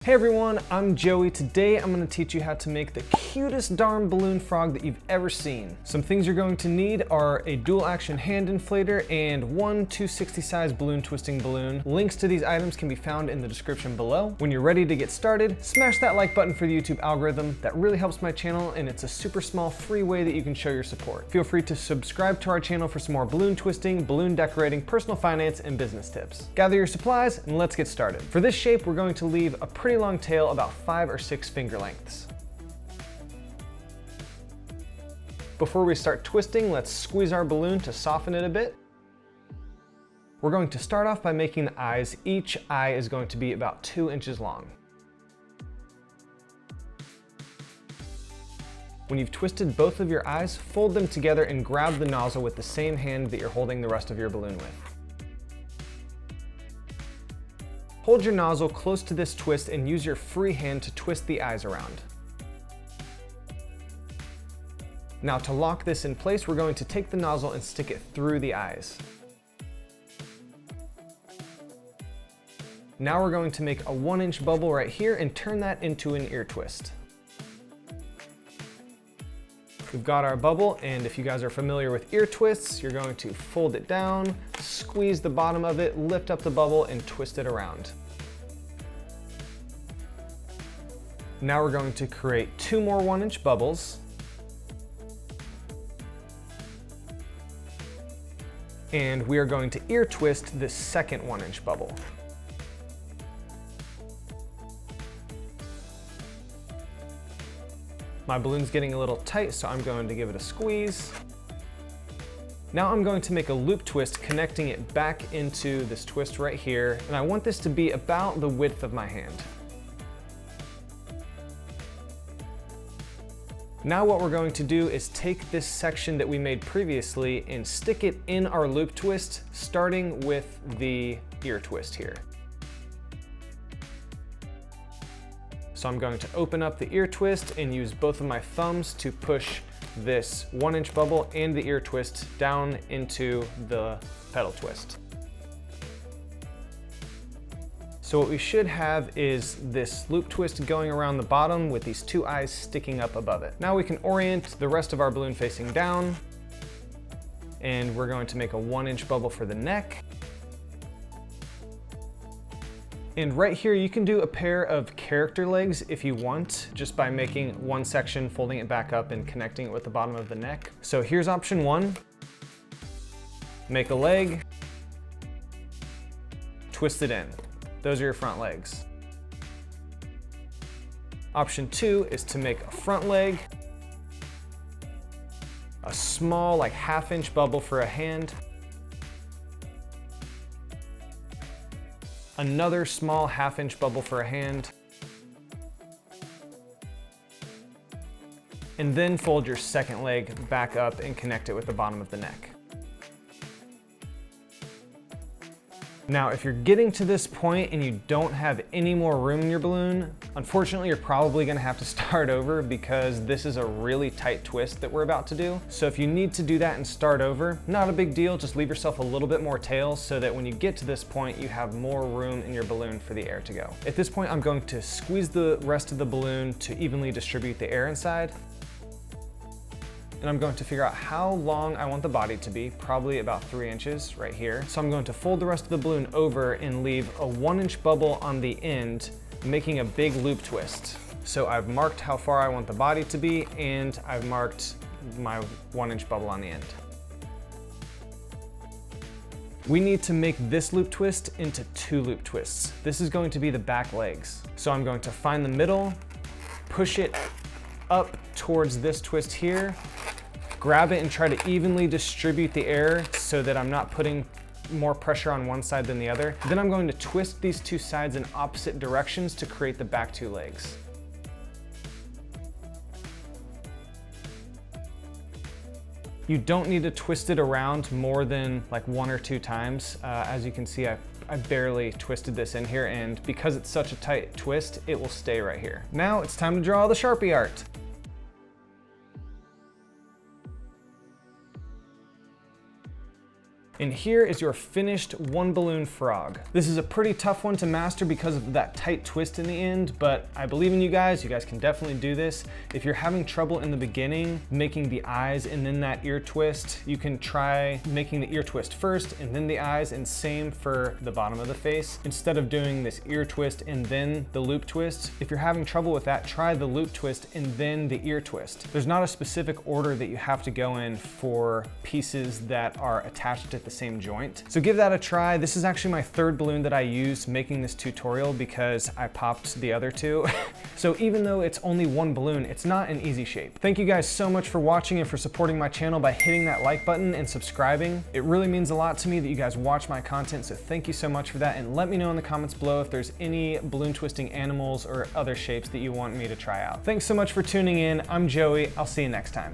Hey everyone, I'm Joey. Today I'm going to teach you how to make the cutest darn balloon frog that you've ever seen. Some things you're going to need are a dual action hand inflator and one 260 size balloon twisting balloon. Links to these items can be found in the description below. When you're ready to get started, smash that like button for the YouTube algorithm. That really helps my channel and it's a super small free way that you can show your support. Feel free to subscribe to our channel for some more balloon twisting, balloon decorating, personal finance, and business tips. Gather your supplies and let's get started. For this shape, we're going to leave a pretty long tail, about 5 or 6 finger lengths. Before we start twisting, let's squeeze our balloon to soften it a bit. We're going to start off by making the eyes. Each eye is going to be about 2 inches long. When you've twisted both of your eyes, fold them together and grab the nozzle with the same hand that you're holding the rest of your balloon with. Hold your nozzle close to this twist and use your free hand to twist the eyes around. Now to lock this in place, we're going to take the nozzle and stick it through the eyes. Now we're going to make a 1-inch bubble right here and turn that into an ear twist. We've got our bubble, and if you guys are familiar with ear twists, you're going to fold it down, squeeze the bottom of it, lift up the bubble, and twist it around. Now we're going to create 2 more 1-inch bubbles. And we are going to ear twist this second 1-inch bubble. My balloon's getting a little tight, so I'm going to give it a squeeze. Now I'm going to make a loop twist connecting it back into this twist right here, and I want this to be about the width of my hand. Now what we're going to do is take this section that we made previously and stick it in our loop twist, starting with the ear twist here. So I'm going to open up the ear twist and use both of my thumbs to push this 1-inch bubble and the ear twist down into the pedal twist. So what we should have is this loop twist going around the bottom with these 2 eyes sticking up above it. Now we can orient the rest of our balloon facing down, and we're going to make a 1-inch bubble for the neck. And right here, you can do a pair of character legs if you want, just by making one section, folding it back up, and connecting it with the bottom of the neck. So here's option 1. Make a leg, twist it in. Those are your front legs. Option 2 is to make a front leg, a small, like 1/2-inch bubble for a hand, another small 1/2-inch bubble for a hand, and then fold your second leg back up and connect it with the bottom of the neck. Now, if you're getting to this point and you don't have any more room in your balloon, unfortunately, you're probably gonna have to start over because this is a really tight twist that we're about to do. So if you need to do that and start over, not a big deal, just leave yourself a little bit more tail so that when you get to this point, you have more room in your balloon for the air to go. At this point, I'm going to squeeze the rest of the balloon to evenly distribute the air inside. And I'm going to figure out how long I want the body to be, probably about 3 inches right here. So I'm going to fold the rest of the balloon over and leave a 1-inch bubble on the end, making a big loop twist. So I've marked how far I want the body to be, and I've marked my 1-inch bubble on the end. We need to make this loop twist into 2 loop twists. This is going to be the back legs. So I'm going to find the middle, push it up towards this twist here, grab it and try to evenly distribute the air so that I'm not putting more pressure on one side than the other. Then I'm going to twist these 2 sides in opposite directions to create the back 2 legs. You don't need to twist it around more than like 1 or 2 times. As you can see, I barely twisted this in here, and because it's such a tight twist, it will stay right here. Now it's time to draw the Sharpie art. And here is your finished one balloon frog. This is a pretty tough one to master because of that tight twist in the end, but I believe in you guys can definitely do this. If you're having trouble in the beginning making the eyes and then that ear twist, you can try making the ear twist first and then the eyes, and same for the bottom of the face. Instead of doing this ear twist and then the loop twist, if you're having trouble with that, try the loop twist and then the ear twist. There's not a specific order that you have to go in for pieces that are attached at the same joint. So give that a try. This is actually my third balloon that I used making this tutorial because I popped the other two. So even though it's only one balloon, it's not an easy shape. Thank you guys so much for watching and for supporting my channel by hitting that like button and subscribing. It really means a lot to me that you guys watch my content, so thank you so much for that, and let me know in the comments below if there's any balloon twisting animals or other shapes that you want me to try out. Thanks so much for tuning in. I'm Joey. I'll see you next time.